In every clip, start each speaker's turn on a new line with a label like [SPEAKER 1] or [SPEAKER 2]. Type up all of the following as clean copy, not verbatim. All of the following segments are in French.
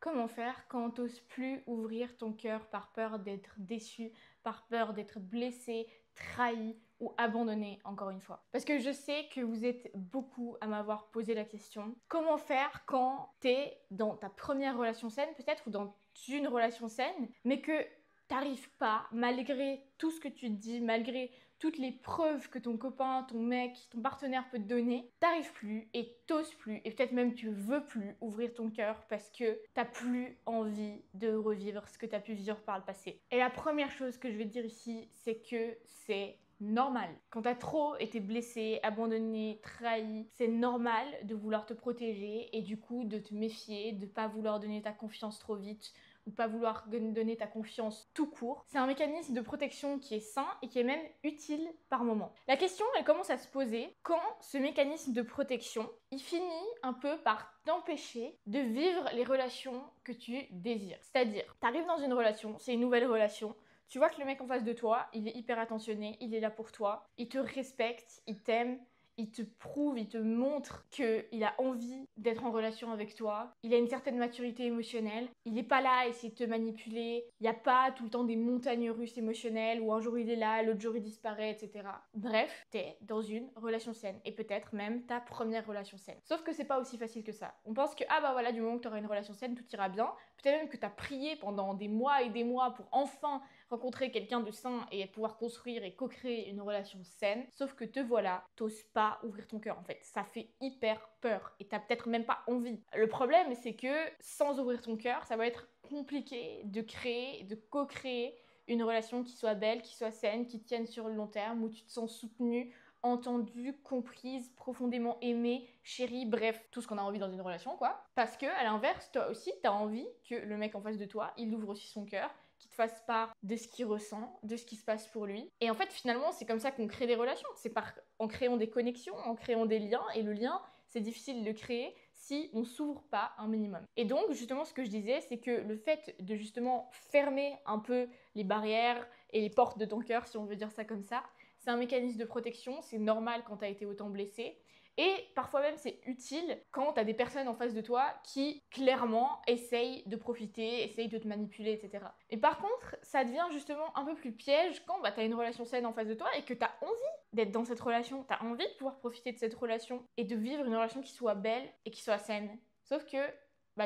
[SPEAKER 1] Comment faire quand t'oses plus ouvrir ton cœur par peur d'être déçu, par peur d'être blessé, trahi ou abandonné encore une fois? Parce que je sais que vous êtes beaucoup à m'avoir posé la question. Comment faire quand t'es dans ta première relation saine peut-être ou dans une relation saine, mais que t'arrives pas, malgré tout ce que tu te dis, malgré toutes les preuves que ton copain, ton mec, ton partenaire peut te donner, t'arrives plus et t'oses plus et peut-être même tu veux plus ouvrir ton cœur parce que t'as plus envie de revivre ce que t'as pu vivre par le passé. Et la première chose que je vais te dire ici, c'est que c'est normal. Quand t'as trop été blessé, abandonné, trahi, c'est normal de vouloir te protéger et du coup de te méfier, de pas vouloir donner ta confiance trop vite ou pas vouloir donner ta confiance tout court. C'est un mécanisme de protection qui est sain et qui est même utile par moment. La question, elle commence à se poser quand ce mécanisme de protection, il finit un peu par t'empêcher de vivre les relations que tu désires. C'est-à-dire, t'arrives dans une relation, c'est une nouvelle relation, tu vois que le mec en face de toi, il est hyper attentionné, il est là pour toi, il te respecte, il t'aime, il te prouve, il te montre qu'il a envie d'être en relation avec toi, il a une certaine maturité émotionnelle, il n'est pas là à essayer de te manipuler, il n'y a pas tout le temps des montagnes russes émotionnelles où un jour il est là, l'autre jour il disparaît, etc. Bref, t'es dans une relation saine et peut-être même ta première relation saine. Sauf que c'est pas aussi facile que ça. On pense que, ah bah voilà, du moment que tu auras une relation saine, tout ira bien. Peut-être même que tu as prié pendant des mois et des mois pour enfin rencontrer quelqu'un de sain et pouvoir construire et co-créer une relation saine. Sauf que te voilà, t'oses pas ouvrir ton cœur en fait. Ça fait hyper peur et t'as peut-être même pas envie. Le problème, c'est que sans ouvrir ton cœur, ça va être compliqué de créer, de co-créer une relation qui soit belle, qui soit saine, qui tienne sur le long terme, où tu te sens soutenue, entendue, comprise, profondément aimée, chérie, bref, tout ce qu'on a envie dans une relation, quoi. Parce que, à l'inverse, toi aussi, t'as envie que le mec en face de toi, il ouvre aussi son cœur, qu'il te fasse part de ce qu'il ressent, de ce qui se passe pour lui. Et en fait, finalement, c'est comme ça qu'on crée des relations. C'est en créant des connexions, en créant des liens. Et le lien, c'est difficile de le créer si on s'ouvre pas un minimum. Et donc, justement, ce que je disais, c'est que le fait de justement fermer un peu les barrières et les portes de ton cœur, si on veut dire ça comme ça, c'est un mécanisme de protection, c'est normal quand tu as été autant blessé. Et parfois même c'est utile quand tu as des personnes en face de toi qui clairement essayent de profiter, essayent de te manipuler, etc. Et par contre, ça devient justement un peu plus piège quand tu as une relation saine en face de toi et que tu as envie d'être dans cette relation, tu as envie de pouvoir profiter de cette relation et de vivre une relation qui soit belle et qui soit saine. Sauf que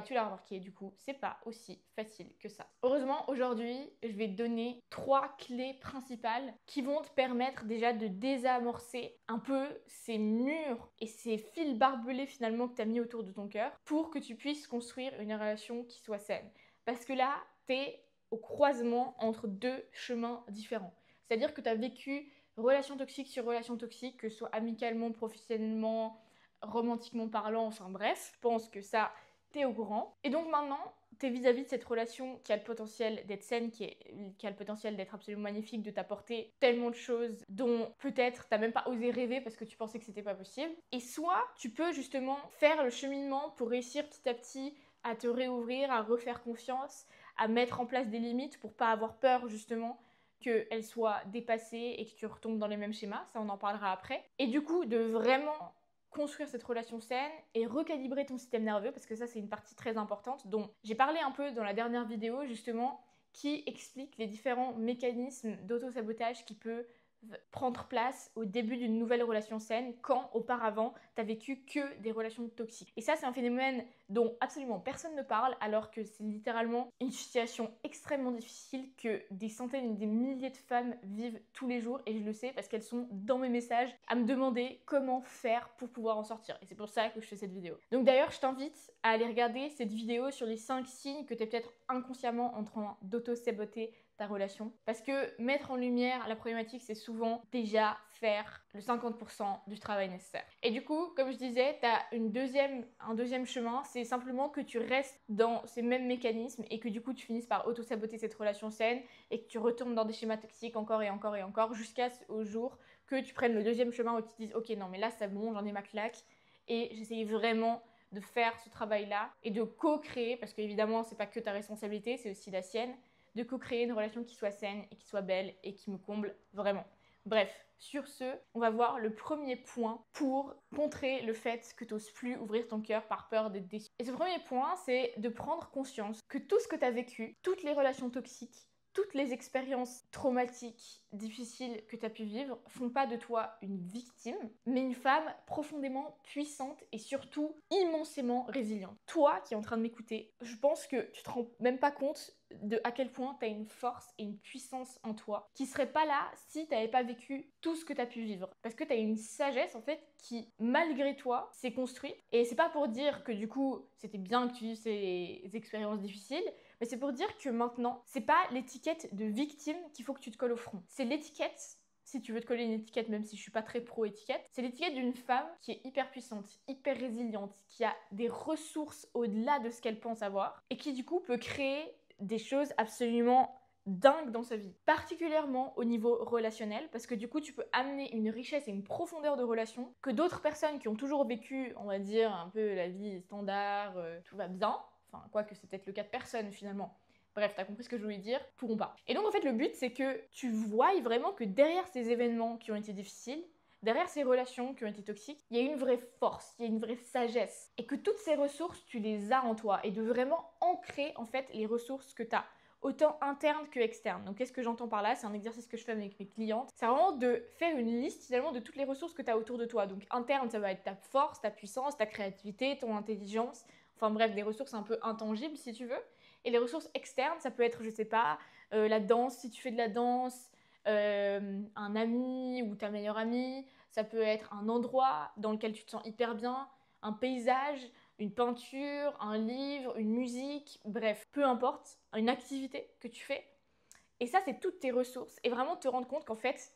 [SPEAKER 1] tu l'as remarqué, du coup, c'est pas aussi facile que ça. Heureusement, aujourd'hui, je vais te donner 3 clés principales qui vont te permettre déjà de désamorcer un peu ces murs et ces fils barbelés finalement que tu as mis autour de ton cœur pour que tu puisses construire une relation qui soit saine. Parce que là, t'es au croisement entre deux chemins différents. C'est-à-dire que tu as vécu relation toxique sur relation toxique, que ce soit amicalement, professionnellement, romantiquement parlant, enfin bref, je pense que ça t'es au courant. Et donc maintenant, t'es vis-à-vis de cette relation qui a le potentiel d'être saine, qui a le potentiel d'être absolument magnifique, de t'apporter tellement de choses dont peut-être t'as même pas osé rêver parce que tu pensais que c'était pas possible. Et soit tu peux justement faire le cheminement pour réussir petit à petit à te réouvrir, à refaire confiance, à mettre en place des limites pour pas avoir peur justement qu'elle soit dépassée et que tu retombes dans les mêmes schémas, ça on en parlera après. Et du coup, de vraiment construire cette relation saine et recalibrer ton système nerveux parce que ça c'est une partie très importante dont j'ai parlé un peu dans la dernière vidéo justement qui explique les différents mécanismes d'auto-sabotage qui peut prendre place au début d'une nouvelle relation saine quand auparavant t'as vécu que des relations toxiques. Et ça c'est un phénomène dont absolument personne ne parle alors que c'est littéralement une situation extrêmement difficile que des centaines et des milliers de femmes vivent tous les jours et je le sais parce qu'elles sont dans mes messages à me demander comment faire pour pouvoir en sortir et c'est pour ça que je fais cette vidéo. Donc d'ailleurs je t'invite à aller regarder cette vidéo sur les 5 signes que t'es peut-être inconsciemment en train d'auto-saboter ta relation. Parce que mettre en lumière la problématique, c'est souvent déjà faire le 50% du travail nécessaire. Et du coup, comme je disais, tu as un deuxième chemin, c'est simplement que tu restes dans ces mêmes mécanismes et que du coup, tu finisses par auto-saboter cette relation saine et que tu retournes dans des schémas toxiques encore et encore et encore jusqu'au jour que tu prennes le deuxième chemin où tu te dises « Ok, non, mais là, c'est bon, j'en ai ma claque et j'essaye vraiment de faire ce travail-là et de co-créer, parce qu'évidemment, c'est pas que ta responsabilité, c'est aussi la sienne, de co-créer une relation qui soit saine et qui soit belle et qui me comble vraiment. Bref, Sur ce, on va voir le premier point pour contrer le fait que tu n'oses plus ouvrir ton cœur par peur d'être déçu. Et ce premier point, c'est de prendre conscience que tout ce que tu as vécu, toutes les relations toxiques, toutes les expériences traumatiques, difficiles que tu as pu vivre font pas de toi une victime, mais une femme profondément puissante et surtout immensément résiliente. Toi qui es en train de m'écouter, je pense que tu te rends même pas compte de à quel point tu as une force et une puissance en toi qui serait pas là si tu n'avais pas vécu tout ce que tu as pu vivre. Parce que tu as une sagesse en fait qui, malgré toi, s'est construite. Et c'est pas pour dire que du coup, c'était bien que tu vives ces expériences difficiles, mais c'est pour dire que maintenant, c'est pas l'étiquette de victime qu'il faut que tu te colles au front. C'est l'étiquette, si tu veux te coller une étiquette, même si je suis pas très pro-étiquette, c'est l'étiquette d'une femme qui est hyper puissante, hyper résiliente, qui a des ressources au-delà de ce qu'elle pense avoir, et qui du coup peut créer des choses absolument dingues dans sa vie. Particulièrement au niveau relationnel, parce que du coup tu peux amener une richesse et une profondeur de relation que d'autres personnes qui ont toujours vécu, on va dire, un peu la vie standard, tout va bien, enfin, quoique c'est peut-être le cas de personne finalement. Bref, t'as compris ce que je voulais dire, pourront pas. Et donc en fait, le but, c'est que tu voies vraiment que derrière ces événements qui ont été difficiles, derrière ces relations qui ont été toxiques, il y a une vraie force, il y a une vraie sagesse. Et que toutes ces ressources, tu les as en toi. Et de vraiment ancrer en fait les ressources que t'as, autant internes que externes. Donc qu'est-ce que j'entends par là? C'est un exercice que je fais avec mes clientes. C'est vraiment de faire une liste finalement de toutes les ressources que tu as autour de toi. Donc interne, ça va être ta force, ta puissance, ta créativité, ton intelligence. Enfin bref, des ressources un peu intangibles si tu veux. Et les ressources externes, ça peut être, je sais pas, la danse si tu fais de la danse, un ami ou ta meilleure amie. Ça peut être un endroit dans lequel tu te sens hyper bien, un paysage, une peinture, un livre, une musique, bref, peu importe, une activité que tu fais. Et ça, c'est toutes tes ressources. Et vraiment te rendre compte qu'en fait,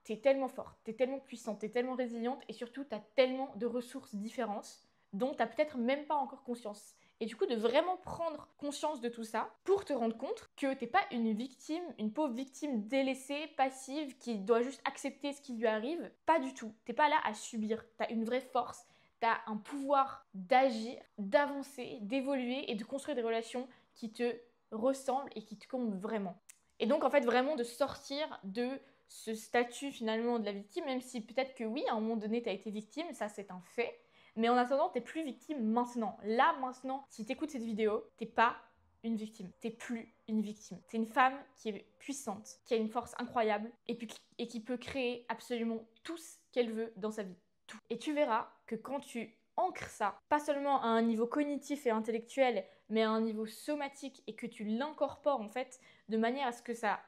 [SPEAKER 1] t'es tellement forte, t'es tellement puissante, t'es tellement résiliente et surtout, t'as tellement de ressources différentes dont t'as peut-être même pas encore conscience. Et du coup, de vraiment prendre conscience de tout ça pour te rendre compte que t'es pas une victime, une pauvre victime délaissée, passive, qui doit juste accepter ce qui lui arrive. Pas du tout. T'es pas là à subir. T'as une vraie force. T'as un pouvoir d'agir, d'avancer, d'évoluer et de construire des relations qui te ressemblent et qui te comblent vraiment. Et donc, en fait, vraiment de sortir de ce statut finalement de la victime, même si peut-être que oui, à un moment donné, t'as été victime, ça c'est un fait. Mais en attendant, t'es plus victime maintenant. Là, maintenant, si t'écoutes cette vidéo, t'es pas une victime. T'es plus une victime. T'es une femme qui est puissante, qui a une force incroyable et qui peut créer absolument tout ce qu'elle veut dans sa vie. Tout. Et tu verras que quand tu ancres ça, pas seulement à un niveau cognitif et intellectuel, mais à un niveau somatique et que tu l'incorpores en fait de manière à ce que ça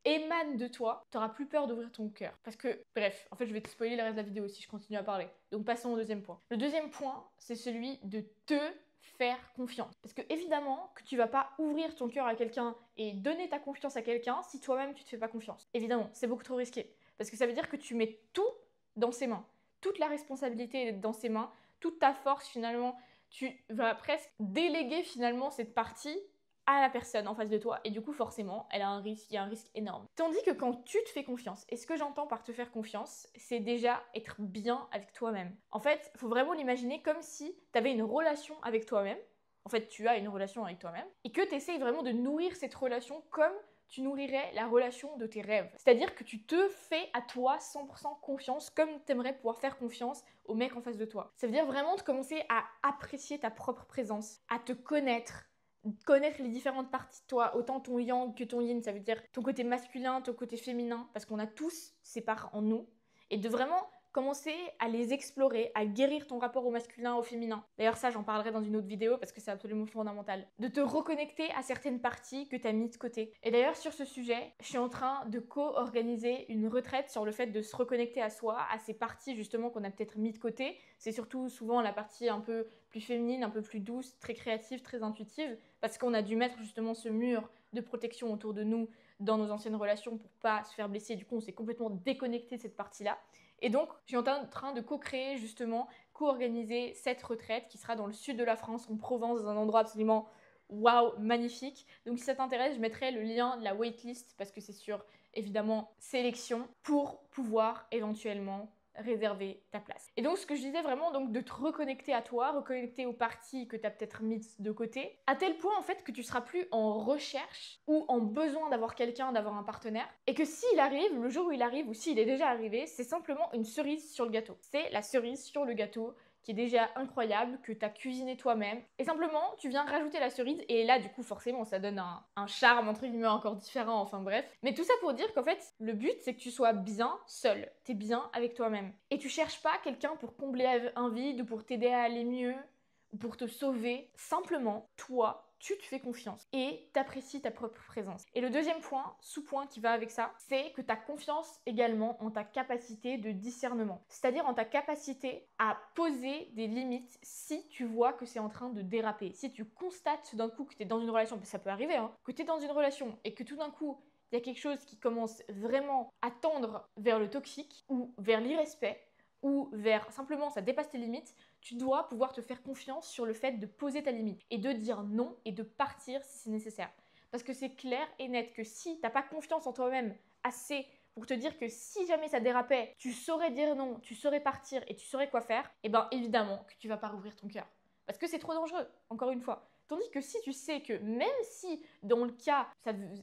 [SPEAKER 1] émane de toi, tu n'auras plus peur d'ouvrir ton cœur. Parce que, bref, en fait, je vais te spoiler le reste de la vidéo si je continue à parler. Donc, passons au deuxième point. Le deuxième point, c'est celui de te faire confiance. Parce que, évidemment, que tu vas pas ouvrir ton cœur à quelqu'un et donner ta confiance à quelqu'un si toi-même tu te fais pas confiance. Évidemment, c'est beaucoup trop risqué. Parce que ça veut dire que tu mets tout dans ses mains. Toute la responsabilité est dans ses mains. Toute ta force, finalement, tu vas presque déléguer finalement cette partie à la personne en face de toi et du coup forcément elle a un risque, il y a un risque énorme. Tandis que quand tu te fais confiance, et ce que j'entends par te faire confiance, c'est déjà être bien avec toi-même. En fait, il faut vraiment l'imaginer comme si tu avais une relation avec toi-même. En fait, tu as une relation avec toi-même et que tu essayes vraiment de nourrir cette relation comme tu nourrirais la relation de tes rêves. C'est-à-dire que tu te fais à toi 100% confiance comme tu aimerais pouvoir faire confiance au mec en face de toi. Ça veut dire vraiment de commencer à apprécier ta propre présence, à te connaître les différentes parties de toi, autant ton yang que ton yin, ça veut dire ton côté masculin, ton côté féminin, parce qu'on a tous ces parts en nous, et de vraiment commencer à les explorer, à guérir ton rapport au masculin, au féminin. D'ailleurs ça j'en parlerai dans une autre vidéo parce que c'est absolument fondamental. De te reconnecter à certaines parties que tu as mis de côté. Et d'ailleurs sur ce sujet, je suis en train de co-organiser une retraite sur le fait de se reconnecter à soi, à ces parties justement qu'on a peut-être mis de côté. C'est surtout souvent la partie un peu plus féminine, un peu plus douce, très créative, très intuitive, parce qu'on a dû mettre justement ce mur de protection autour de nous dans nos anciennes relations pour pas se faire blesser. Du coup, on s'est complètement déconnecté de cette partie-là. Et donc, je suis en train de co-créer justement, co-organiser cette retraite qui sera dans le sud de la France, en Provence, dans un endroit absolument waouh, magnifique. Donc, si ça t'intéresse, je mettrai le lien de la waitlist parce que c'est sur, évidemment, sélection pour pouvoir éventuellement réserver ta place. Et donc ce que je disais vraiment, donc de te reconnecter à toi, reconnecter aux parties que tu as peut-être mises de côté, à tel point en fait que tu seras plus en recherche ou en besoin d'avoir quelqu'un, d'avoir un partenaire, et que s'il arrive, le jour où il arrive ou s'il est déjà arrivé, c'est simplement une cerise sur le gâteau. C'est la cerise sur le gâteau qui est déjà incroyable, que tu as cuisiné toi-même. Et simplement, tu viens rajouter la cerise, et là, du coup, forcément, ça donne un charme, entre guillemets, encore différent, enfin bref. Mais tout ça pour dire qu'en fait, le but, c'est que tu sois bien seul. T'es bien avec toi-même. Et tu cherches pas quelqu'un pour combler un vide, ou pour t'aider à aller mieux, ou pour te sauver. Simplement, toi, tu te fais confiance et t'apprécies ta propre présence. Et le deuxième point, sous-point qui va avec ça, c'est que tu as confiance également en ta capacité de discernement. C'est-à-dire en ta capacité à poser des limites si tu vois que c'est en train de déraper. Si tu constates d'un coup que tu es dans une relation, ça peut arriver, que tu es dans une relation et que tout d'un coup, il y a quelque chose qui commence vraiment à tendre vers le toxique ou vers l'irrespect, ou vers simplement ça dépasse tes limites, tu dois pouvoir te faire confiance sur le fait de poser ta limite et de dire non et de partir si c'est nécessaire. Parce que c'est clair et net que si tu n'as pas confiance en toi-même assez pour te dire que si jamais ça dérapait, tu saurais dire non, tu saurais partir et tu saurais quoi faire, et bien évidemment que tu vas pas rouvrir ton cœur. Parce que c'est trop dangereux, encore une fois. Tandis que si tu sais que même si dans le cas,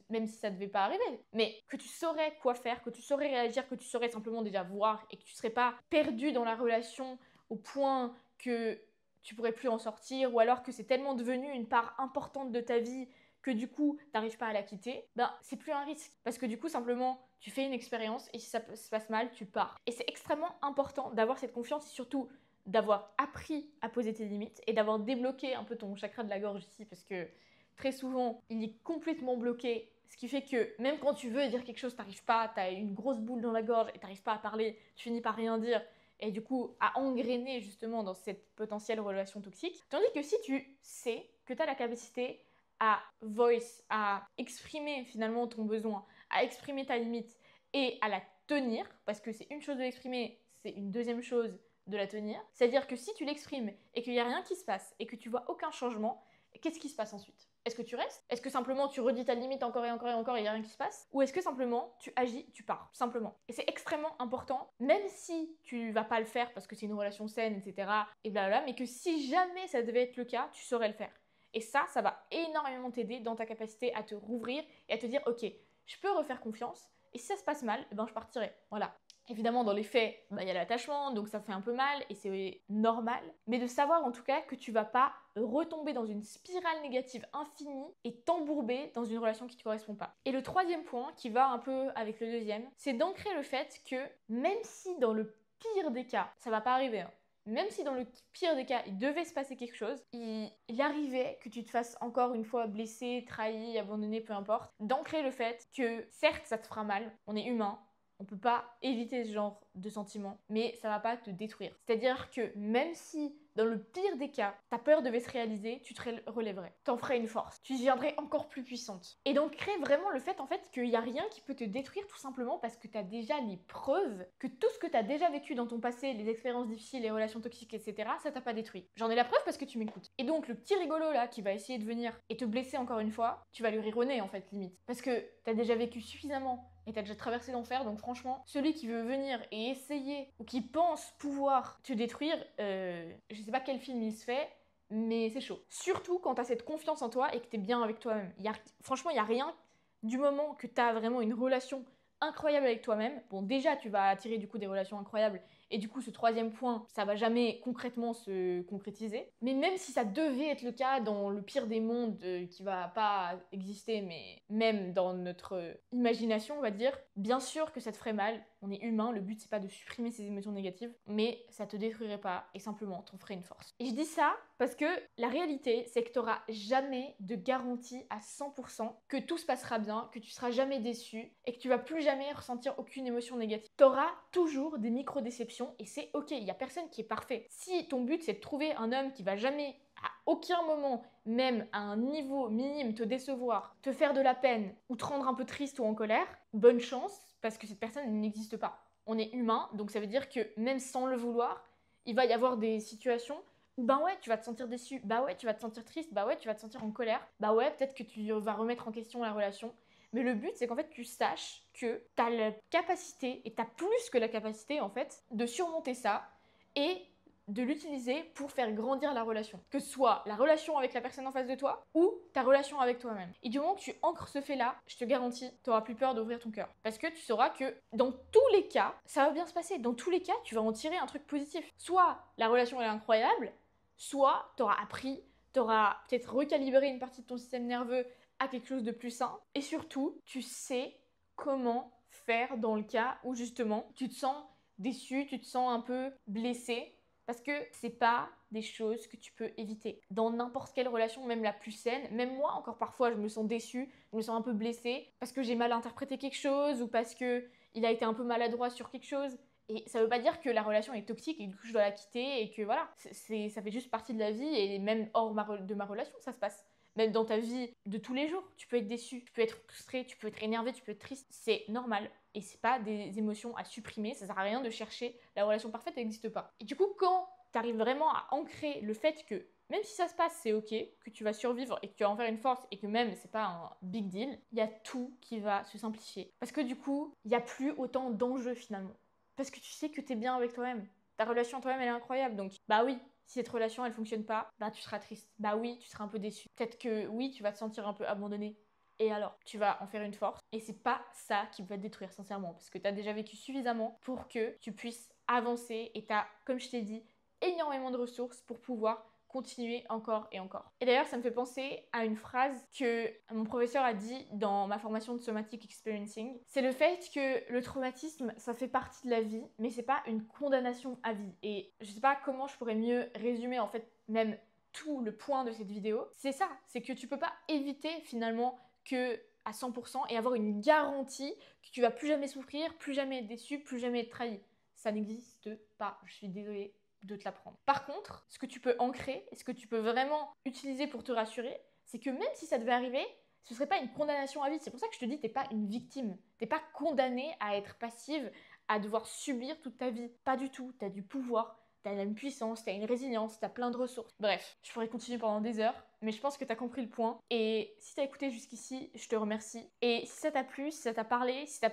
[SPEAKER 1] même si ça ne devait pas arriver, mais que tu saurais quoi faire, que tu saurais réagir, que tu saurais simplement déjà voir et que tu ne serais pas perdu dans la relation au point que tu pourrais plus en sortir, ou alors que c'est tellement devenu une part importante de ta vie que du coup, tu n'arrives pas à la quitter, ben c'est plus un risque. Parce que du coup, simplement, tu fais une expérience et si ça se passe mal, tu pars. Et c'est extrêmement important d'avoir cette confiance et surtout d'avoir appris à poser tes limites et d'avoir débloqué un peu ton chakra de la gorge ici, parce que très souvent, il est complètement bloqué, ce qui fait que même quand tu veux dire quelque chose, t'arrives pas, t'as une grosse boule dans la gorge et t'arrives pas à parler, tu finis par rien dire, et du coup à engrainer justement dans cette potentielle relation toxique. Tandis que si tu sais que tu as la capacité à voice, à exprimer finalement ton besoin, à exprimer ta limite et à la tenir, parce que c'est une chose de l'exprimer, c'est une deuxième chose de la tenir. C'est-à-dire que si tu l'exprimes et qu'il n'y a rien qui se passe et que tu vois aucun changement, qu'est-ce qui se passe ensuite? Est-ce que tu restes? Est-ce que simplement tu redis ta limite encore et encore et encore et il n'y a rien qui se passe? Ou est-ce que simplement tu agis, tu pars? Simplement. Et c'est extrêmement important, même si tu vas pas le faire parce que c'est une relation saine, etc. et blablabla, mais que si jamais ça devait être le cas, tu saurais le faire. Et ça va énormément t'aider dans ta capacité à te rouvrir et à te dire, ok, je peux refaire confiance, et si ça se passe mal, je partirai. Voilà. Évidemment, dans les faits, il y a l'attachement, donc ça fait un peu mal et c'est normal. Mais de savoir en tout cas que tu vas pas retomber dans une spirale négative infinie et t'embourber dans une relation qui ne te correspond pas. Et le troisième point, qui va un peu avec le deuxième, c'est d'ancrer le fait que même si dans le pire des cas, ça va pas arriver, même si dans le pire des cas, il devait se passer quelque chose, il arrivait que tu te fasses encore une fois blesser, trahi, abandonner, peu importe, d'ancrer le fait que certes ça te fera mal, on est humain, on peut pas éviter ce genre de sentiments, mais ça va pas te détruire. C'est-à-dire que même si dans le pire des cas, ta peur devait se réaliser, tu te relèverais. T'en ferais une force. Tu deviendrais encore plus puissante. Et donc crée vraiment le fait en fait qu'il n'y a rien qui peut te détruire tout simplement parce que tu as déjà les preuves que tout ce que tu as déjà vécu dans ton passé, les expériences difficiles, les relations toxiques, etc., ça t'a pas détruit. J'en ai la preuve parce que tu m'écoutes. Et donc le petit rigolo là qui va essayer de venir et te blesser encore une fois, tu vas lui rironner en fait limite. Parce que tu as déjà vécu suffisamment et t'as déjà traversé l'enfer, donc franchement, celui qui veut venir et essayer, ou qui pense pouvoir te détruire, je sais pas quel film il se fait, mais c'est chaud. Surtout quand t'as cette confiance en toi et que t'es bien avec toi-même. Franchement, il n'y a rien, du moment que t'as vraiment une relation incroyable avec toi-même, bon déjà tu vas attirer du coup des relations incroyables, et du coup ce troisième point, ça va jamais concrètement se concrétiser. Mais même si ça devait être le cas dans le pire des mondes qui va pas exister, mais même dans notre imagination on va dire, bien sûr que ça te ferait mal, on est humain, le but c'est pas de supprimer ces émotions négatives, mais ça te détruirait pas et simplement t'en ferait une force. Et je dis ça parce que la réalité c'est que t'auras jamais de garantie à 100% que tout se passera bien, que tu seras jamais déçu et que tu vas plus jamais ressentir aucune émotion négative. T'auras toujours des micro-déceptions et c'est ok, il n'y a personne qui est parfait. Si ton but c'est de trouver un homme qui va jamais à aucun moment, même à un niveau minime, te décevoir, te faire de la peine ou te rendre un peu triste ou en colère, bonne chance parce que cette personne n'existe pas. On est humain, donc ça veut dire que même sans le vouloir, il va y avoir des situations où ouais, tu vas te sentir déçu, ouais, tu vas te sentir triste, ouais, tu vas te sentir en colère, ouais, peut-être que tu vas remettre en question la relation, Mais le but, c'est qu'en fait, tu saches que tu as la capacité, et tu as plus que la capacité, en fait, de surmonter ça et de l'utiliser pour faire grandir la relation. Que ce soit la relation avec la personne en face de toi ou ta relation avec toi-même. Et du moment que tu ancres ce fait-là, je te garantis, tu n'auras plus peur d'ouvrir ton cœur. Parce que tu sauras que dans tous les cas, ça va bien se passer. Dans tous les cas, tu vas en tirer un truc positif. Soit la relation elle est incroyable, soit tu auras appris, tu auras peut-être recalibré une partie de ton système nerveux à quelque chose de plus sain. Et surtout, tu sais comment faire dans le cas où justement tu te sens déçu, tu te sens un peu blessé. Parce que c'est pas des choses que tu peux éviter. Dans n'importe quelle relation, même la plus saine, même moi encore parfois je me sens déçue, je me sens un peu blessée parce que j'ai mal interprété quelque chose ou parce que il a été un peu maladroit sur quelque chose. Et ça veut pas dire que la relation est toxique et du coup je dois la quitter et que voilà, ça fait juste partie de la vie et même hors de ma relation ça se passe. Même dans ta vie de tous les jours, tu peux être déçu, tu peux être frustré, tu peux être énervé, tu peux être triste. C'est normal. Et c'est pas des émotions à supprimer, ça sert à rien de chercher la relation parfaite, elle n'existe pas. Et du coup, quand tu arrives vraiment à ancrer le fait que même si ça se passe, c'est ok, que tu vas survivre et que tu vas en faire une force et que même c'est pas un big deal, il y a tout qui va se simplifier. Parce que du coup, il n'y a plus autant d'enjeux finalement. Parce que tu sais que tu es bien avec toi-même. Ta relation à toi-même, elle est incroyable. Donc, bah oui, si cette relation, elle fonctionne pas, bah tu seras triste. Bah oui, tu seras un peu déçu. Peut-être que oui, tu vas te sentir un peu abandonné. Et alors, tu vas en faire une force. Et c'est pas ça qui va te détruire, sincèrement. Parce que tu as déjà vécu suffisamment pour que tu puisses avancer. Et tu as, comme je t'ai dit, énormément de ressources pour pouvoir continuer encore et encore. Et d'ailleurs, ça me fait penser à une phrase que mon professeur a dit dans ma formation de Somatic Experiencing. C'est le fait que le traumatisme, ça fait partie de la vie, mais c'est pas une condamnation à vie. Et je sais pas comment je pourrais mieux résumer en fait même tout le point de cette vidéo. C'est ça, c'est que tu peux pas éviter finalement que à 100% et avoir une garantie que tu vas plus jamais souffrir, plus jamais être déçu, plus jamais être trahi. Ça n'existe pas. Je suis désolée de te l'apprendre. Par contre, ce que tu peux ancrer et ce que tu peux vraiment utiliser pour te rassurer, c'est que même si ça devait arriver, ce ne serait pas une condamnation à vie. C'est pour ça que je te dis, t'es pas une victime. T'es pas condamnée à être passive, à devoir subir toute ta vie. Pas du tout. Tu as du pouvoir, tu as une puissance, tu as une résilience, tu as plein de ressources. Bref, je pourrais continuer pendant des heures, mais je pense que tu as compris le point. Et si tu as écouté jusqu'ici, je te remercie. Et si ça t'a plu, si ça t'a parlé, si ça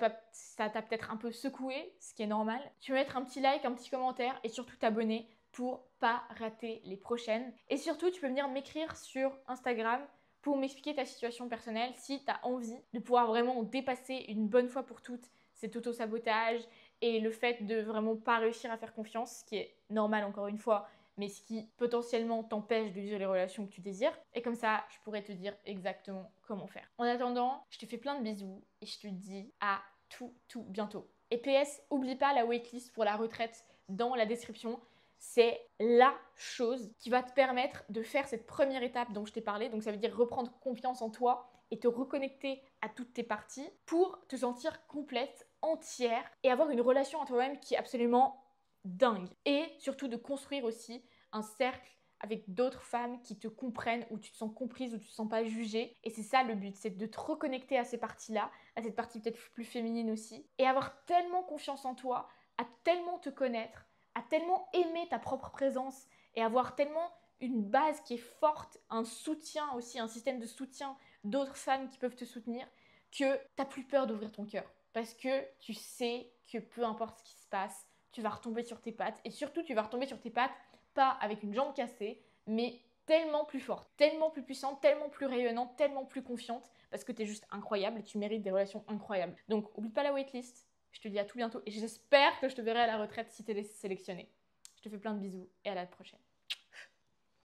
[SPEAKER 1] t'a peut-être un peu secoué, ce qui est normal, tu peux mettre un petit like, un petit commentaire et surtout t'abonner pour pas rater les prochaines. Et surtout, tu peux venir m'écrire sur Instagram pour m'expliquer ta situation personnelle si tu as envie de pouvoir vraiment dépasser une bonne fois pour toutes cet auto-sabotage et le fait de vraiment pas réussir à faire confiance, ce qui est normal encore une fois, mais ce qui potentiellement t'empêche de vivre les relations que tu désires. Et comme ça, je pourrais te dire exactement comment faire. En attendant, je te fais plein de bisous et je te dis à tout bientôt. Et PS, oublie pas la waitlist pour la retraite dans la description. C'est la chose qui va te permettre de faire cette première étape dont je t'ai parlé. Donc ça veut dire reprendre confiance en toi et te reconnecter à toutes tes parties pour te sentir complète, entière et avoir une relation à toi-même qui est absolument dingue. Et surtout de construire aussi un cercle avec d'autres femmes qui te comprennent, où tu te sens comprise, où tu te sens pas jugée. Et c'est ça le but, c'est de te reconnecter à ces parties-là, à cette partie peut-être plus féminine aussi, et avoir tellement confiance en toi, à tellement te connaître, à tellement aimer ta propre présence et avoir tellement une base qui est forte, un soutien aussi, un système de soutien d'autres femmes qui peuvent te soutenir, que tu n'as plus peur d'ouvrir ton cœur. Parce que tu sais que peu importe ce qui se passe, tu vas retomber sur tes pattes. Et surtout, tu vas retomber sur tes pattes, pas avec une jambe cassée, mais tellement plus forte, tellement plus puissante, tellement plus rayonnante, tellement plus confiante, parce que tu es juste incroyable et tu mérites des relations incroyables. Donc, oublie pas la waitlist. Je te dis à tout bientôt et j'espère que je te verrai à la retraite si tu es sélectionné. Je te fais plein de bisous et à la prochaine.